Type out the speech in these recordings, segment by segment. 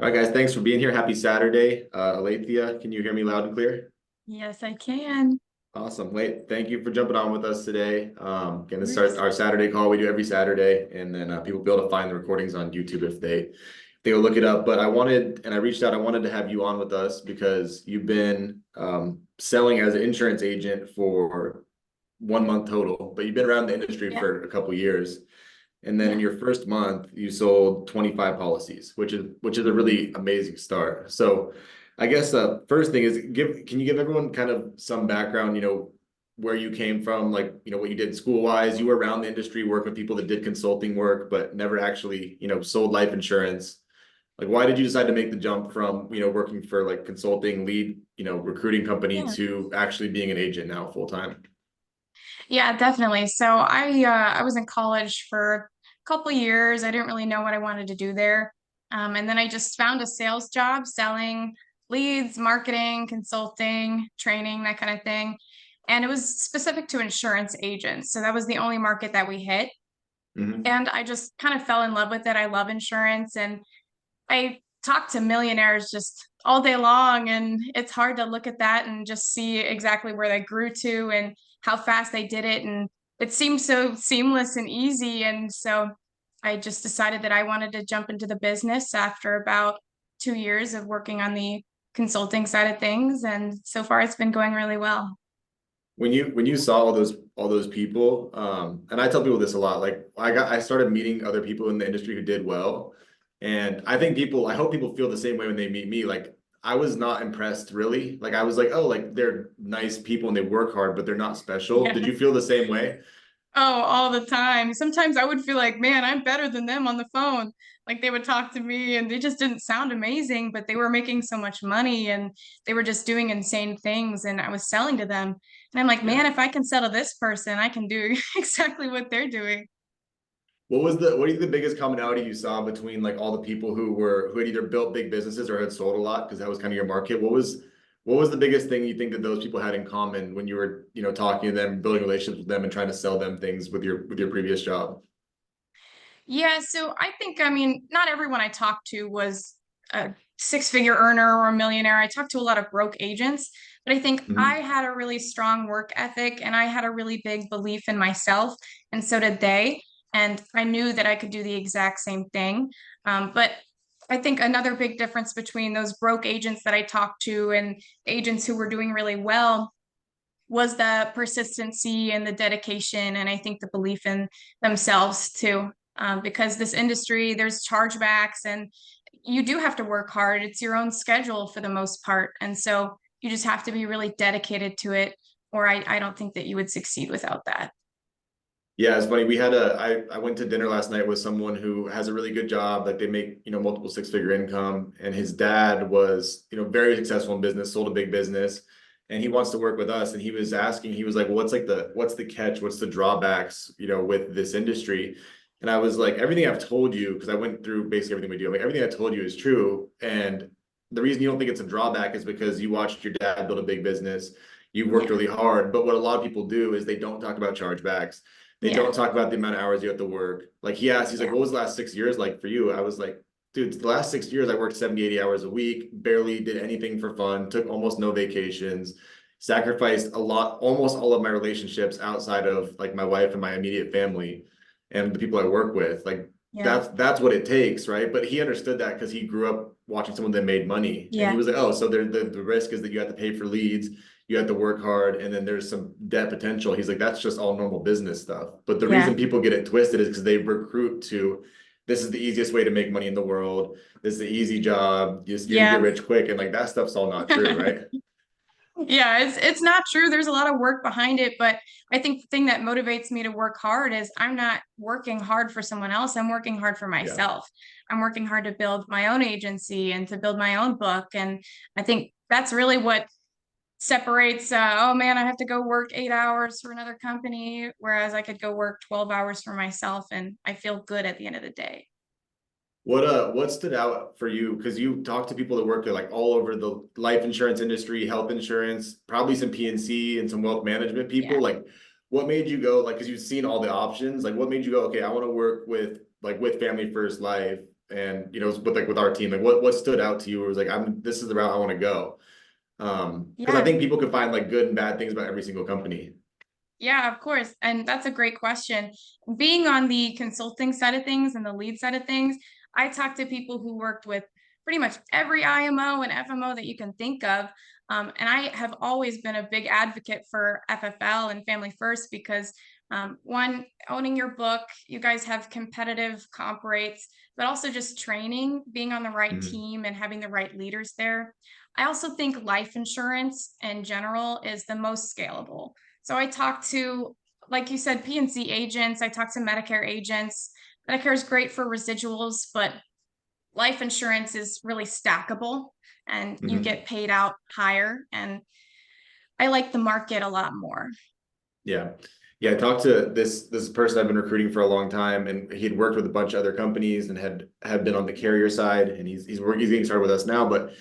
All right, guys, thanks for being here. Happy Saturday. Alethea, can you hear me loud and clear? Yes, I can. Awesome. Wait, thank you for jumping on with us today. Going to start Yes. our Saturday call. We do every Saturday, and then people will be able to find the recordings on YouTube if they will look it up. But I reached out. I wanted to have you on with us because you've been selling as an insurance agent for 1 month total, but you've been around the industry Yeah. for a couple years. And then in Yeah. your first month, you sold 25 policies, which is a really amazing start. So I guess the first thing is can you give everyone kind of some background, where you came from, like, what you did school wise. You were around the industry, worked with people that did consulting work, but never actually, sold life insurance. Like, why did you decide to make the jump from, working for like consulting lead, recruiting company Yeah. to actually being an agent now full time? Yeah, definitely. So I was in college for a couple years. I didn't really know what I wanted to do there. And then I just found a sales job selling leads, marketing, consulting, training, that kind of thing. And it was specific to insurance agents. So that was the only market that we hit. Mhm. And I just kind of fell in love with it. I love insurance and I talk to millionaires just all day long, and it's hard to look at that and just see exactly where they grew to and how fast they did it. And it seemed so seamless and easy. And so I just decided that I wanted to jump into the business after about 2 years of working on the consulting side of things. And so far, it's been going really well. When you saw all those people, and I tell people this a lot, like I started meeting other people in the industry who did well, and I hope people feel the same way when they meet me. Like, I was not impressed really. Like, I was like, oh, like they're nice people and they work hard, but they're not special. Did Yeah. you feel the same way? Oh, all the time. Sometimes I would feel like, man, I'm better than them on the phone. Like they would talk to me and they just didn't sound amazing, but they were making so much money and they were just doing insane things. And I was selling to them. And I'm like, Yeah. man, if I can sell to this person, I can do exactly what they're doing. What is the biggest commonality you saw between like all the people who had either built big businesses or had sold a lot, because that was kind of your market? What was the biggest thing you think that those people had in common when you were, talking to them, building relationships with them and trying to sell them things with your previous job? Yeah, so I think, I mean, not everyone I talked to was a six-figure earner or a millionaire. I talked to a lot of broke agents, but I think I Mhm. had a really strong work ethic and I had a really big belief in myself, and so did they. And I knew that I could do the exact same thing. But I think another big difference between those broke agents that I talked to and agents who were doing really well was the persistency and the dedication, and I think the belief in themselves too. Because this industry, there's chargebacks, and you do have to work hard. It's your own schedule for the most part, and so you just have to be really dedicated to it. Or I don't think that you would succeed without that. Yeah, it's funny. I went to dinner last night with someone who has a really good job. Like, they make, multiple six-figure income. And his dad was, very successful in business, sold a big business, and he wants to work with us. And he was asking, he was like, well, what's the catch? What's the drawbacks, with this industry? And I was like, everything I've told you, because I went through basically everything we do. I'm like, everything I told you is true. And the reason you don't think it's a drawback is because you watched your dad build a big business. You worked Yeah, really hard. But what a lot of people do is they don't talk about chargebacks. They yeah, don't talk about the amount of hours you have to work. Like, he's like, yeah, what was the last 6 years like for you? I was like, dude, the last 6 years I worked 70, 80 hours a week, barely did anything for fun, took almost no vacations, sacrificed a lot, almost all of my relationships outside of like my wife and my immediate family and the people I work with. Like, yeah, that's what it takes, right? But he understood that because he grew up watching someone that made money. And he yeah, was like, oh, so the risk is that you have to pay for leads, you have to work hard, and then there's some debt potential. He's like, that's just all normal business stuff. But the yeah, reason people get it twisted is because they recruit to, this is the easiest way to make money in the world. This is the easy job. You're gonna get yeah. rich quick. And like, that stuff's all not true, right? Yeah, it's not true. There's a lot of work behind it, but I think the thing that motivates me to work hard is I'm not working hard for someone else. I'm working hard for Yeah. myself. I'm working hard to build my own agency and to build my own book. And I think that's really what separates, oh man, I have to go work 8 hours for another company, whereas I could go work 12 hours for myself and I feel good at the end of the day. What stood out for you? Because you talk to people that work at like all over the life insurance industry, health insurance, probably some PNC and some wealth management Yeah. people. Like, what made you go, like, because you've seen all the options, like what made you go, okay, I want to work with Family First Life. and you know, with like with our team, like what stood out to you? It was like, this is the route I want to go. Because I Yeah. think people could find like good and bad things about every single company. Yeah, of course. And that's a great question. Being on the consulting side of things and the lead side of things, I talked to people who worked with pretty much every IMO and FMO that you can think of. And I have always been a big advocate for FFL and Family First because one, owning your book, you guys have competitive comp rates, but also just training, being on the right Mhm. team and having the right leaders there. I also think life insurance in general is the most scalable. So I talked to, like you said, PNC agents. I talked to Medicare agents. Medicare is great for residuals, but life insurance is really stackable and you Mhm. get paid out higher. And I like the market a lot more. Yeah. Yeah, I talked to this person I've been recruiting for a long time, and he had worked with a bunch of other companies and had been on the carrier side, and he's getting started with us now. But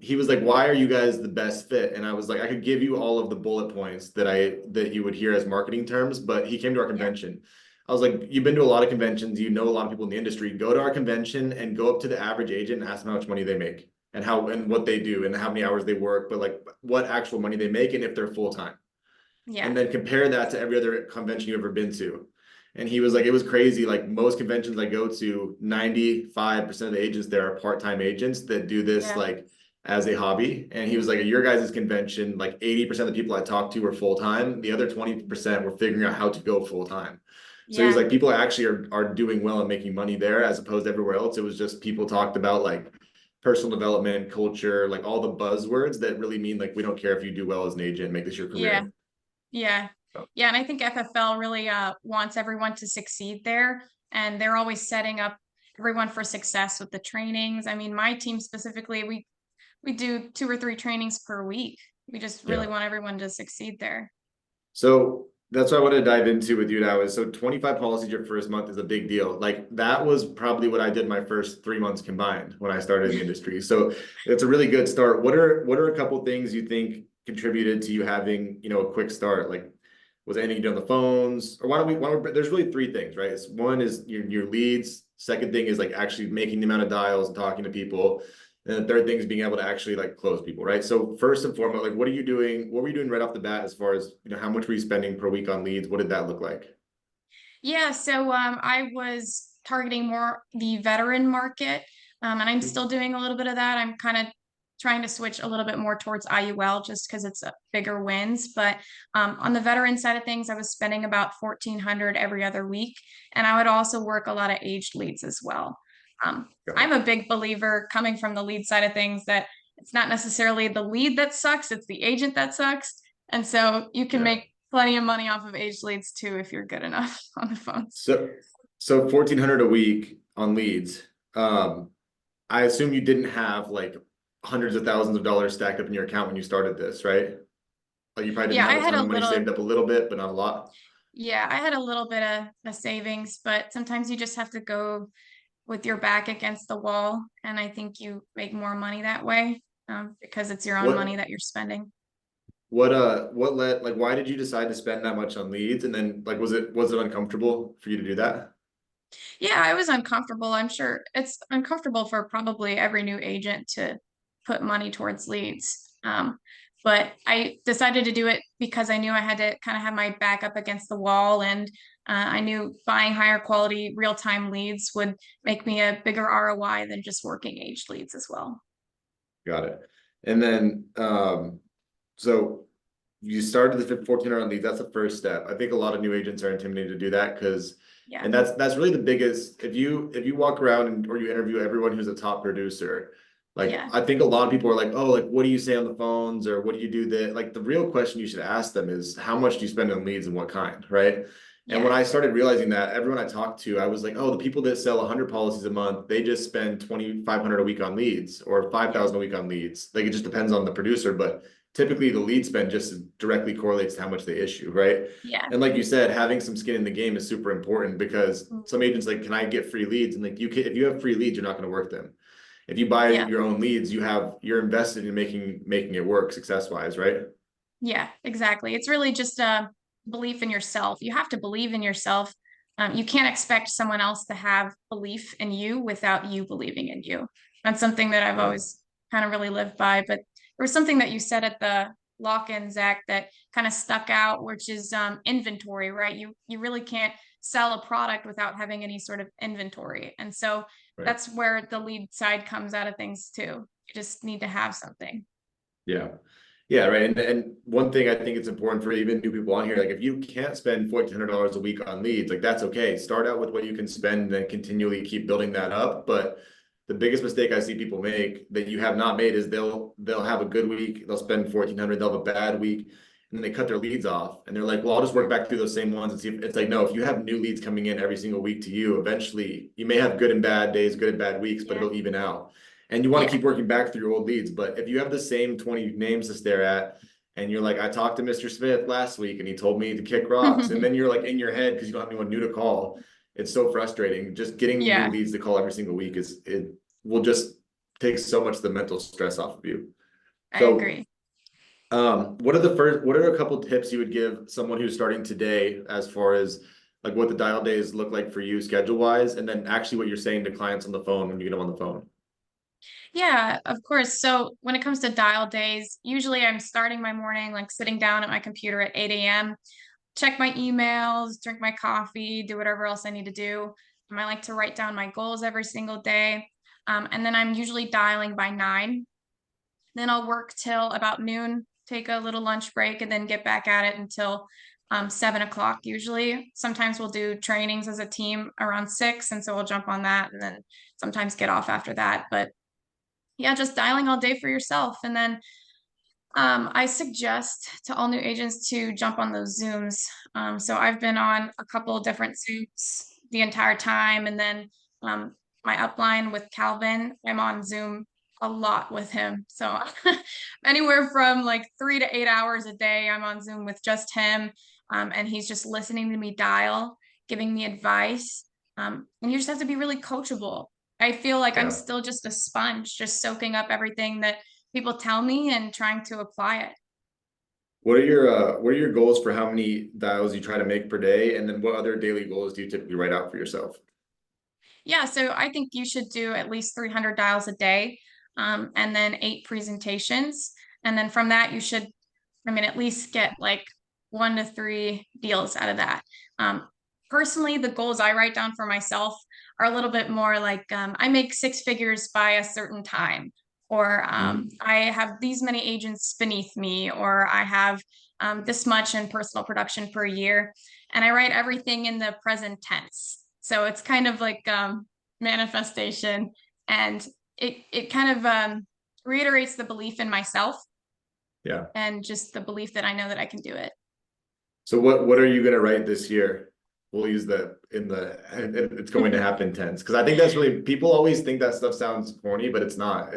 he was like, "Why are you guys the best fit?" And I was like, "I could give you all of the bullet points that you would hear as marketing terms," but he came to our Yeah. convention. I was like, "You've been to a lot of conventions, you know a lot of people in the industry. Go to our convention and go up to the average agent and ask them how much money they make and how and what they do and how many hours they work, but like what actual money they make and if they're full time." And Yeah. then compare that to every other convention you've ever been to. And he was like, it was crazy. Like most conventions I go to, 95% of the agents there are part-time agents that do this Yeah. like as a hobby. And he was like, at your guys' convention, like 80% of the people I talked to were full-time. The other 20% were figuring out how to go full-time. So he was Yeah. like, people actually are doing well and making money there as opposed to everywhere else. It was just people talked about like personal development, culture, like all the buzzwords that really mean like we don't care if you do well as an agent, make this your Yeah. career. Yeah. So, Yeah. And I think FFL really wants everyone to succeed there. And they're always setting up everyone for success with the trainings. I mean, my team specifically, we do 2 or 3 trainings per week. We just really yeah. want everyone to succeed there. So that's what I want to dive into with you now is so 25 policies your first month is a big deal. Like that was probably what I did my first 3 months combined when I started in the industry. So it's a really good start. What are a couple things you think contributed to you having, you know, a quick start? Like was anything you did on the phones? Or there's really three things, right? It's one is your leads. Second thing is like actually making the amount of dials and talking to people. And the third thing is being able to actually like close people, right? So first and foremost, like what are you doing? What were you doing right off the bat as far as, you know, how much were you spending per week on leads? What did that look like? Yeah, so I was targeting more the veteran market, and I'm still doing a little bit of that. I'm kind of trying to switch a little bit more towards IUL just because it's a bigger wins. But on the veteran side of things, I was spending about 1,400 every other week, and I would also work a lot of aged leads as well. Got I'm it. a big believer coming from the lead side of things that it's not necessarily the lead that sucks, it's the agent that sucks. And so you can Yeah. make plenty of money off of aged leads too if you're good enough on the phones. So so 1,400 a week on leads. Um, I assume you didn't have like hundreds of thousands of dollars stacked up in your account when you started this, right? Like you probably didn't Yeah, I have a had ton a of money little, saved up a little bit, but not a lot. yeah, I had a little bit of a savings, but sometimes you just have to go with your back against the wall. And I think you make more money that way because it's your own money What that you're spending. what led like why did you decide to spend that much on leads? And then like was it uncomfortable for you to do that? Yeah, I was uncomfortable. I'm sure it's uncomfortable for probably every new agent to put money towards leads. But I decided to do it because I knew I had to kind of have my back up against the wall, and I knew buying higher quality real-time leads would make me a bigger ROI than just working aged leads as well. Got it. And then so you started the 1,400 on leads. That's the first step. I think a lot of new agents are intimidated to do that because, Yeah, and that's really the biggest. If you walk around or you interview everyone who's a top producer, like yeah, I think a lot of people are like, oh, like what do you say on the phones or what do you do that? Like the real question you should ask them is how much do you spend on leads and what kind, right? And when yeah, I started realizing that, everyone I talked to, I was like, oh, the people that sell 100 policies a month, they just spend 2,500 a week on leads or yeah, 5,000 a week on leads. Like it just depends on the producer, but typically the lead spend just directly correlates to how much they issue, right? yeah, And like you said, having some skin in the game is super important because mm, some agents like, can I get free leads? And like you can, if you have free leads, you're not going to work them. If you buy yeah, your own leads, you're invested in making it work success wise, right? yeah, exactly. It's really just a belief in yourself. You have to believe in yourself You can't expect someone else to have belief in you without you believing in you. That's something that I've Yeah. always kind of really lived by. But there was something that you said at the lock-in, Zach, that kind of stuck out, which is inventory, right? You really can't sell a product without having any sort of inventory. And so Right. that's where the lead side comes out of things too. You just need to have something. Yeah. Yeah, right. And one thing I think it's important for even new people on here, like if you can't spend $1,400 a week on leads, like that's okay. Start out with what you can spend and then continually keep building that up. But the biggest mistake I see people make that you have not made is they'll have a good week, they'll spend 1,400, they'll have a bad week, and then they cut their leads off. And they're like, well, I'll just work back through those same ones and see if it's like, no, if you have new leads coming in every single week to you, eventually you may have good and bad days, good and bad weeks, but Yeah. it'll even out. And you want to Yeah. keep working back through your old leads. But if you have the same 20 names to stare at, and you're like, I talked to Mr. Smith last week and he told me to kick rocks. And then you're like in your head because you don't have anyone new to call. It's so frustrating. Just getting new Yeah, leads to call every single week it will just take so much of the mental stress off of you. I So agree. what are a couple tips you would give someone who's starting today as far as like what the dial days look like for you schedule wise, and then actually what you're saying to clients on the phone when you get them on the phone? Yeah, of course. So when it comes to dial days, usually I'm starting my morning like sitting down at my computer at 8 a.m., check my emails, drink my coffee, do whatever else I need to do. I like to write down my goals every single day. And then I'm usually dialing by 9. Then I'll work till about noon, take a little lunch break, and then get back at it until 7 o'clock usually. Sometimes we'll do trainings as a team around 6, and so we'll jump on that and then sometimes get off after that. But yeah, just dialing all day for yourself. And then I suggest to all new agents to jump on those Zooms. So I've been on a couple of different Zooms the entire time. And then my upline with Calvin, I'm on Zoom a lot with him. So anywhere from like 3 to 8 hours a day, I'm on Zoom with just him. And he's just listening to me dial, giving me advice. And you just have to be really coachable. I feel like I'm Yeah. still just a sponge, just soaking up everything that people tell me and trying to apply it. What are your goals for how many dials you try to make per day? And then what other daily goals do you typically write out for yourself? Yeah, so I think you should do at least 300 dials a day, and then 8 presentations. And then from that, you should, I mean, at least get like 1 to 3 deals out of that. Personally, the goals I write down for myself are a little bit more like I make 6 figures by a certain time, or I have these many agents beneath me, or I have this much in personal production per year. And I write everything in the present tense. So it's kind of like manifestation, and it kind of reiterates the belief in myself Yeah. and just the belief that I know that I can do it. So what are you gonna write this year? We'll use the it's going to happen tense because I think that's really people always think that stuff sounds corny, but it's not.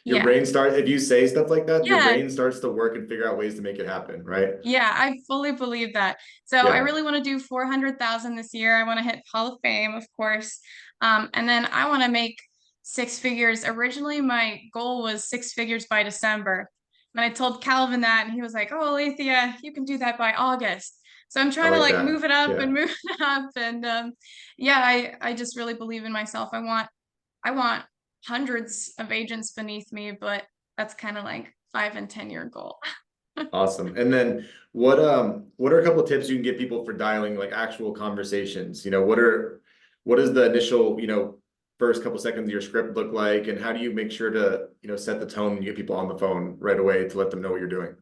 Your Yeah. brain starts if you say stuff like that, your Yeah. brain starts to work and figure out ways to make it happen, right? Yeah, I fully believe that. So I Yeah. really want to do 400,000 this year. I want to hit Hall of Fame, of course. And then I want to make 6 figures. Originally, my goal was 6 figures by December. And I told Calvin that, and he was like, "Oh, Alethea, you can do that by August." So I'm I trying to like like that. move it up Yeah. and move it up. And yeah, I just really believe in myself. I want hundreds of agents beneath me, but that's kind of like 5 and 10 year goal. Awesome. And then what are a couple of tips you can give people for dialing like actual conversations? You know, what is the initial, first couple seconds of your script look like, and how do you make sure to, set the tone and get people on the phone right away to let them know what you're doing?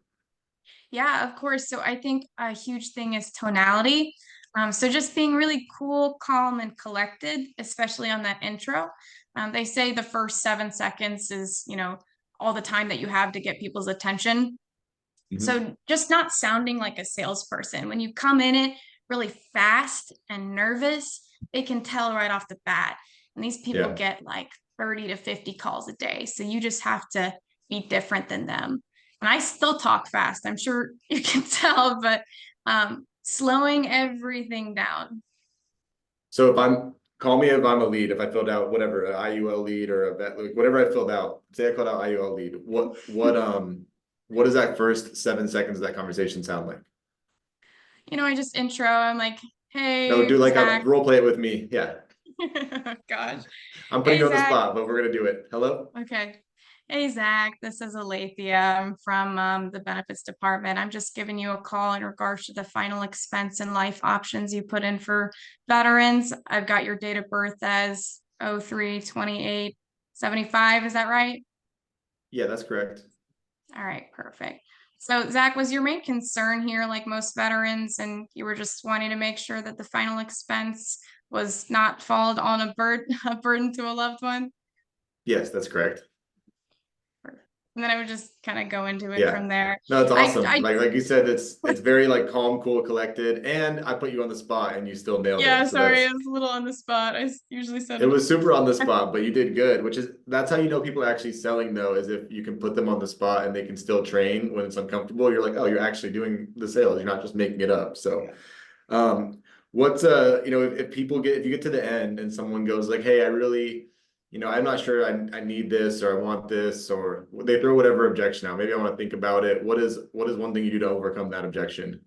Yeah, of course. So I think a huge thing is tonality. So just being really cool, calm, and collected, especially on that intro. They say the first 7 seconds is, all the time that you have to get people's attention. Mhm. So just not sounding like a salesperson. When you come in it really fast and nervous, they can tell right off the bat. And these people Yeah. get like 30 to 50 calls a day. So you just have to be different than them. And I still talk fast. I'm sure you can tell, but slowing everything down. So call me if I'm a lead, if I filled out whatever, an IUL lead or a vet, like whatever I filled out, say I filled out IUL lead, what does that first 7 seconds of that conversation sound like? I just intro. I'm like, No, Hey, do like a Zach. role play it with me. Yeah. Gosh. I'm putting Hey, you on the Zach. spot, but we're gonna do it. Hello? Okay. Hey, Zach. This is Alethea. I'm from the benefits department. I'm just giving you a call in regards to the final expense and life options you put in for veterans. I've got your date of birth as 03/28/75. Is that right? Yeah, that's correct. All right, perfect. So, Zach, was your main concern here, like most veterans, and you were just wanting to make sure that the final expense was not followed on a burden to a loved one? Yes, that's correct. And then I would just kind of go into it Yeah. from there. No, it's I, awesome. I, Like you said, it's very like calm, cool, collected, and I put you on the spot and you still nailed yeah, it. So sorry, that's I was a little on the spot. Usually said it it. was super on the spot, but you did good, which is that's how you know people are actually selling though, is if you can put them on the spot and they can still train when it's uncomfortable. You're like, oh, you're actually doing the sales. You're not just making it up. So what's if people get if you get to the end and someone goes like, hey, I really, I'm not sure I need this or I want this, or they throw whatever objection out. Maybe I want to think about it. What is one thing you do to overcome that objection?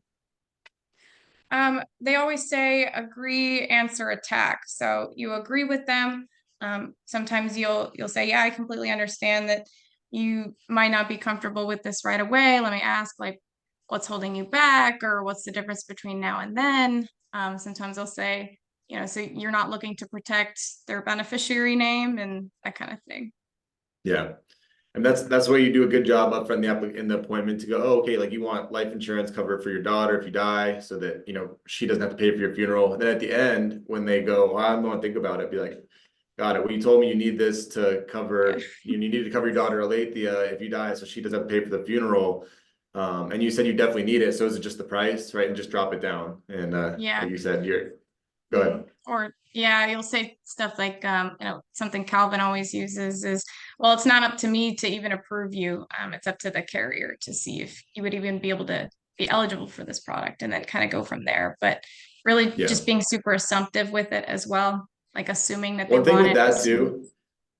They always say agree, answer, attack. So you agree with them. Sometimes you'll say, yeah, I completely understand that you might not be comfortable with this right away. Let me ask, like, what's holding you back, or what's the difference between now and then? Sometimes they'll say, so you're not looking to protect their beneficiary name and that kind of thing. Yeah. And that's where you do a good job up front in the appointment to go, oh, okay, like you want life insurance cover for your daughter if you die, so that she doesn't have to pay for your funeral. And then at the end, when they go, well, I'm gonna think about it, be like, got it. Well, you told me you need this to Yeah. cover, you need to cover your daughter Alethea if you die, so she doesn't have to pay for the funeral. And you said you definitely need it, so is it just the price, right? And just drop it down. And Yeah. like you said, go Mhm. ahead. Or yeah, you'll say stuff like, something Calvin always uses is, well, it's not up to me to even approve you. It's up to the carrier to see if you would even be able to be eligible for this product and then kind of go from there. But really Yeah. just being super assumptive with it as well, like assuming that they One thing want with it. that too,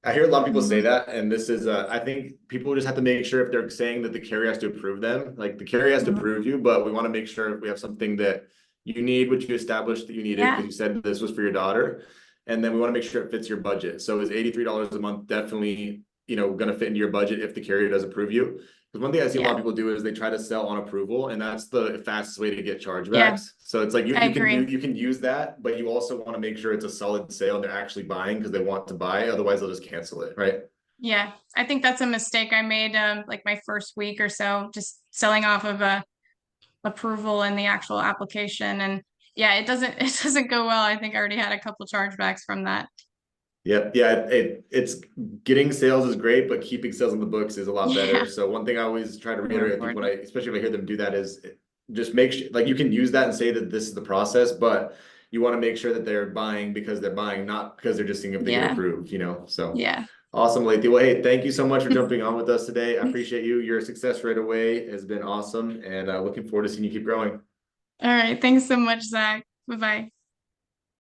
I hear a lot of people say Mhm. that, and this is, I think people just have to make sure if they're saying that the carrier has to approve them, like the carrier has to Mhm. approve you, but we want to make sure if we have something that you need, which you established that you needed because Yeah. you said this was for your daughter, and then we want to make sure it fits your budget. So is $83 a month definitely, going to fit into your budget if the carrier does approve you? Because one thing I see a lot Yeah. of people do is they try to sell on approval, and that's the fastest way to get Yeah. chargebacks. So it's like you, I you can agree. you can use that, but you also want to make sure it's a solid sale and they're actually buying because they want to buy. Otherwise, they'll just cancel it, right? Yeah. I think that's a mistake I made, like my first week or so, just selling off of a approval in the actual application. And yeah, it doesn't go well. I think I already had a couple chargebacks from that. Yep. Yeah. It's getting sales is great, but keeping sales in the books is a lot better. Yeah, So one thing I always try to more reiterate with people important. especially if I hear them do that is just make sure, like you can use that and say that this is the process, but you want to make sure that they're buying because they're buying, not because they're just seeing if they get Yeah, approved. So yeah. awesome, Lathy. Well, hey, thank you so much for jumping on with us today. I appreciate you. Your success right away has been awesome, and looking forward to seeing you keep growing. All right. Thanks so much, Zach. Bye bye.